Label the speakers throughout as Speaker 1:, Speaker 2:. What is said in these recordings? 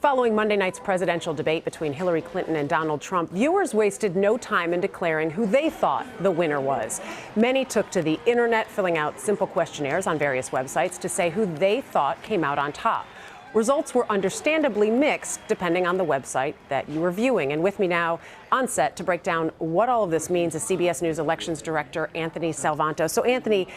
Speaker 1: Following Monday night's presidential debate between Hillary Clinton and Donald Trump, viewers wasted no time in declaring who they thought the winner was. Many took to the internet, filling out simple questionnaires on various websites to say who they thought came out on top. Results were understandably mixed depending on the website that you were viewing. And with me now on set to break down what all of this means is CBS News elections director Anthony Salvanto. So Anthony,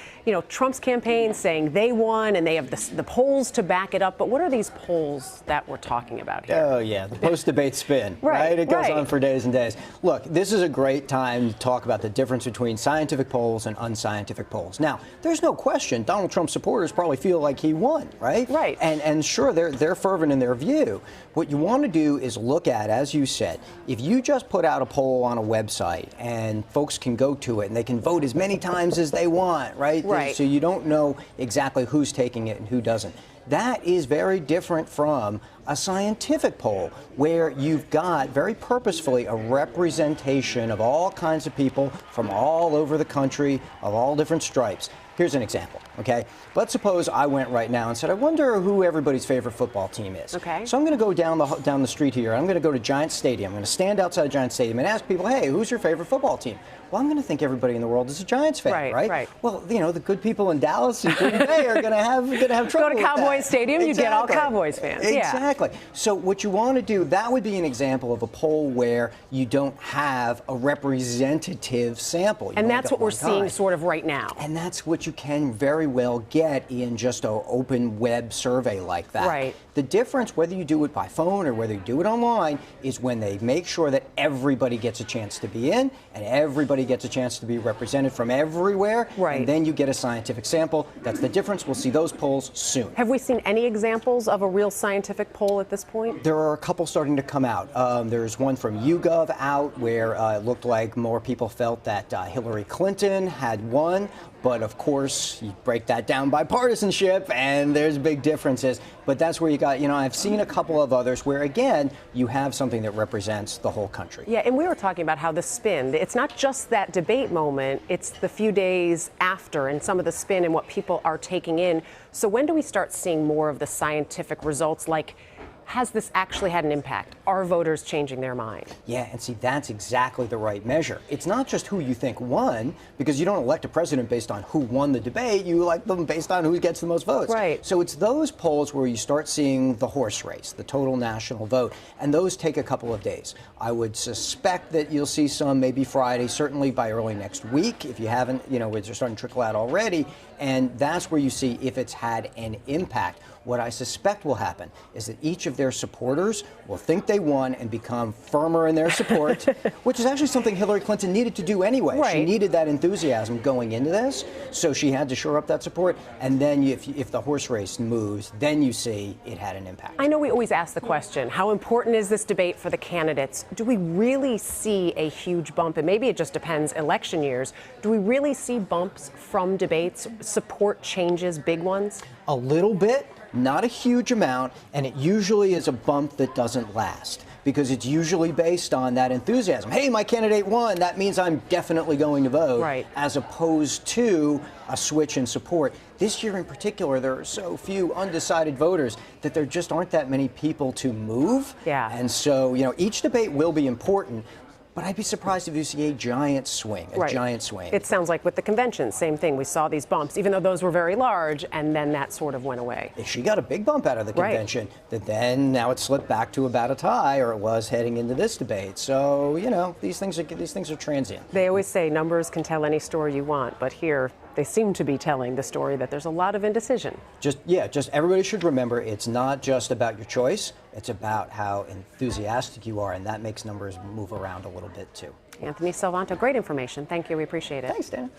Speaker 1: Trump's campaign saying they won and they have the polls to back it up. But what are these polls that we're talking about here?
Speaker 2: Oh, yeah, the post-debate spin, right? It goes on for days and days. Look, this is a great time to talk about the difference between scientific polls and unscientific polls. Now, there's no question Donald Trump supporters probably feel like he won, right?
Speaker 1: Right.
Speaker 2: And sure, they're fervent in their view. What you want to do is look at, as you said, if you just put out a poll on a website and folks can go to it and they can vote as many times as they want, right?
Speaker 1: Right.
Speaker 2: So you don't know exactly who's taking it and who doesn't. That is very different from a scientific poll where you've got very purposefully a representation of all kinds of people from all over the country of all different stripes. Here's an example, okay? Let's suppose I went right now and said, I wonder who everybody's favorite football team is.
Speaker 1: Okay.
Speaker 2: So I'm going to go down the street here. I'm going to go to Giant Stadium. I'm going to stand outside Giant Stadium and ask people, hey, who's your favorite football team? Well, I'm going to think everybody in the world is a Giants fan, right? Well, the good people in Dallas and Green Bay are going to have trouble.
Speaker 1: Go to Cowboys Stadium, you get all Cowboys fans.
Speaker 2: Exactly. Yeah. So what you want to do, that would be an example of a poll where you don't have a representative sample.
Speaker 1: And that's what we're seeing sort of right now.
Speaker 2: And that's what you can very well get in just an open web survey like that.
Speaker 1: Right.
Speaker 2: The difference, whether you do it by phone or whether you do it online, is when they make sure that everybody gets a chance to be in and everybody gets a chance to be represented from everywhere.
Speaker 1: Right.
Speaker 2: And then you get a scientific sample. That's the difference. We'll see those polls soon.
Speaker 1: Have we seen any examples of a real scientific poll at this point?
Speaker 2: There are a couple starting to come out. There's one from YouGov out where it looked like more people felt that Hillary Clinton had won. But of course, you break that down by partisanship, and there's big differences. But that's where you got, I've seen a couple of others where, again, you have something that represents the whole country.
Speaker 1: Yeah, and we were talking about how the spin, it's not just that debate moment, it's the few days after and some of the spin and what people are taking in. So when do we start seeing more of the scientific results, like, has this actually had an impact? Are voters changing their mind?
Speaker 2: Yeah, and see, that's exactly the right measure. It's not just who you think won, because you don't elect a president based on who won the debate. You elect them based on who gets the most votes.
Speaker 1: Right.
Speaker 2: So it's those polls where you start seeing the horse race, the total national vote, and those take a couple of days. I would suspect that you'll see some maybe Friday, certainly by early next week, if you haven't, it's starting to trickle out already, and that's where you see if it's had an impact. What I suspect will happen is that each of their supporters will think they won and become firmer in their support, which is actually something Hillary Clinton needed to do anyway.
Speaker 1: Right.
Speaker 2: She needed that enthusiasm going into this, so she had to shore up that support. And then if the horse race moves, then you see it had an impact.
Speaker 1: I know we always ask the question, how important is this debate for the candidates? Do we really see a huge bump? And maybe it just depends election years. Do we really see bumps from debates, support changes, big ones?
Speaker 2: A little bit. Not a huge amount, and it usually is a bump that doesn't last because it's usually based on that enthusiasm. Hey, my candidate won. That means I'm definitely going to vote,
Speaker 1: right,
Speaker 2: as opposed to a switch in support. This year in particular, there are so few undecided voters that there just aren't that many people to move.
Speaker 1: Yeah.
Speaker 2: And so, each debate will be important. But I'd be surprised if you see a giant swing, giant swing.
Speaker 1: It sounds like with the convention, same thing. We saw these bumps, even though those were very large, and then that sort of went away.
Speaker 2: If she got a big bump out of the convention, then now it slipped back to about a tie, or it was heading into this debate. So, these things are transient.
Speaker 1: They always say numbers can tell any story you want, but here they seem to be telling the story that there's a lot of indecision.
Speaker 2: Just everybody should remember it's not just about your choice. It's about how enthusiastic you are, and that makes numbers move around a little bit too.
Speaker 1: Anthony Salvanto, great information. Thank you. We appreciate it.
Speaker 2: Thanks, Dan.